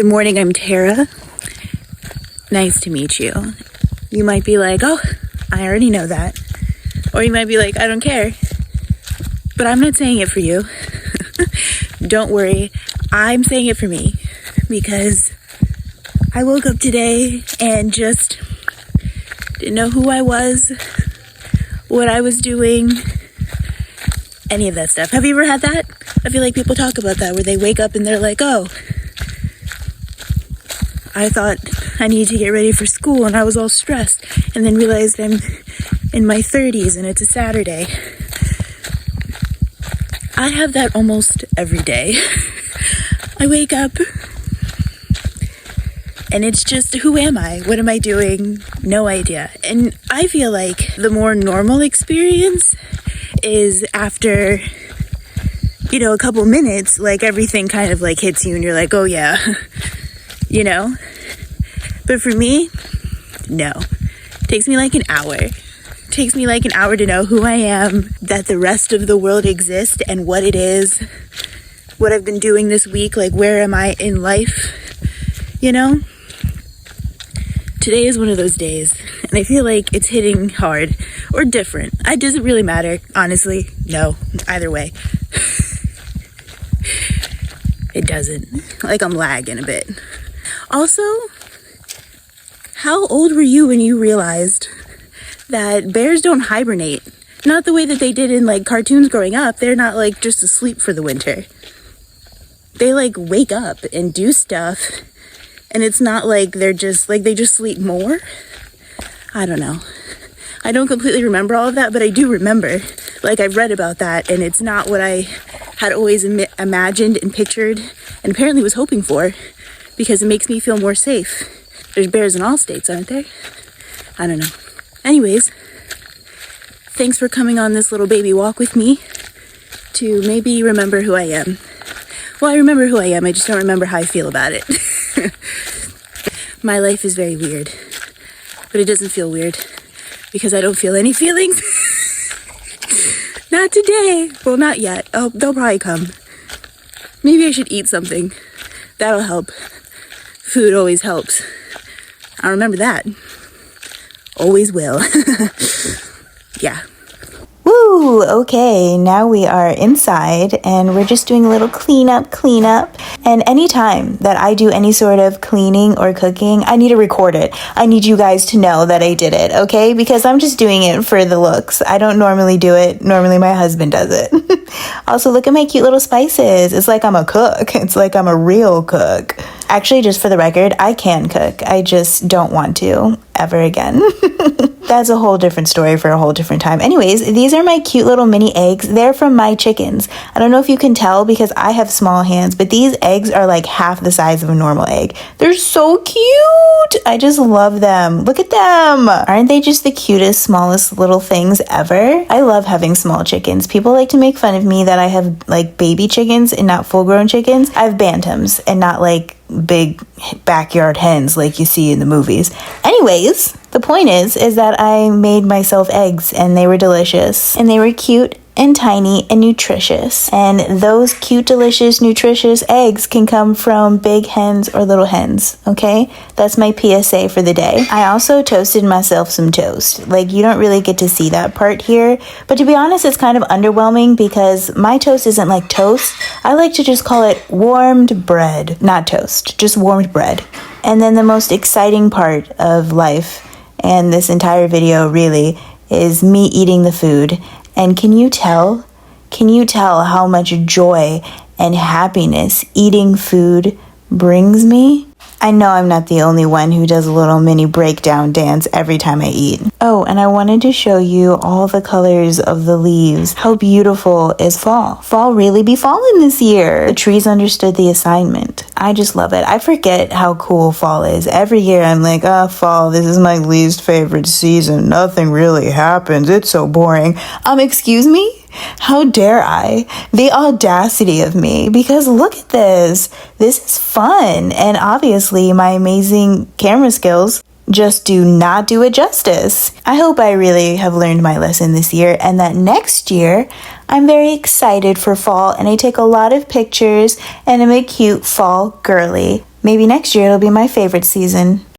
Good morning, I'm Tara. Nice to meet you. You might be like, oh, I already know that. Or you might be like, I don't care. But I'm not saying it for you. Don't worry. I'm saying it for me. Because I woke up today and just didn't know who I was, what I was doing, any of that stuff. Have you ever had that? I feel like people talk about that, where they wake up and they're like, oh, I thought I needed to get ready for school and I was all stressed, and then realized I'm in my 30s and it's a Saturday. I have that almost every day. I wake up and it's just, who am I? What am I doing? No idea. And I feel like the more normal experience is after, a couple minutes, like everything kind of like hits you and you're like, oh yeah. But for me, no. It takes me like an hour. It takes me like an hour to know who I am, that the rest of the world exists and what it is, what I've been doing this week, like where am I in life, Today is one of those days, and I feel like it's hitting hard or different. It doesn't really matter, honestly. No, either way. It doesn't. Like I'm lagging a bit. Also, how old were you when you realized that bears don't hibernate? Not the way that they did in like cartoons growing up. They're not like just asleep for the winter. They like wake up and do stuff, and it's not like they're just like they just sleep more. I don't know. I don't completely remember all of that, but I do remember, like I've read about that, and it's not what I had always imagined and pictured and apparently was hoping for, because it makes me feel more safe. There's bears in all states, aren't there? I don't know. Anyways, thanks for coming on this little baby walk with me to maybe remember who I am. Well, I remember who I am, I just don't remember how I feel about it. My life is very weird, but it doesn't feel weird because I don't feel any feelings. Not today. Well, not yet. Oh, they'll probably come. Maybe I should eat something. That'll help. Food always helps. I remember that. Always will. Yeah. Woo! Okay, now we are inside and we're just doing a little cleanup. And anytime that I do any sort of cleaning or cooking, I need to record it. I need you guys to know that I did it, okay? Because I'm just doing it for the looks. I don't normally do it. Normally my husband does it. Also, look at my cute little spices. It's like I'm a cook. It's like I'm a real cook. Actually, just for the record, I can cook. I just don't want to ever again. That's a whole different story for a whole different time. Anyways, these are my cute little mini eggs. They're from my chickens. I don't know if you can tell because I have small hands, but these eggs are like half the size of a normal egg. They're so cute. I just love them. Look at them. Aren't they just the cutest, smallest little things ever? I love having small chickens. People like to make fun of me that I have like baby chickens and not full-grown chickens. I have bantams and not like big backyard hens like you see in the movies. Anyways, the point is that I made myself eggs and they were delicious and they were cute and tiny and nutritious. And those cute, delicious, nutritious eggs can come from big hens or little hens, okay? That's my PSA for the day. I also toasted myself some toast. Like, you don't really get to see that part here, but to be honest, it's kind of underwhelming because my toast isn't like toast. I like to just call it warmed bread, not toast, just warmed bread. And then the most exciting part of life and this entire video really is me eating the food. And can you tell how much joy and happiness eating food brings me? I know I'm not the only one who does a little mini breakdown dance every time I eat. Oh, and I wanted to show you all the colors of the leaves. How beautiful is fall? Fall really be falling this year. The trees understood the assignment. I just love it. I forget how cool fall is. Every year I'm like, fall, this is my least favorite season. Nothing really happens. It's so boring. Excuse me? How dare I? The audacity of me, because look at this. This is fun, and obviously my amazing camera skills just do not do it justice. I hope I really have learned my lesson this year, and that next year I'm very excited for fall, and I take a lot of pictures, and I'm a cute fall girly. Maybe next year it'll be my favorite season.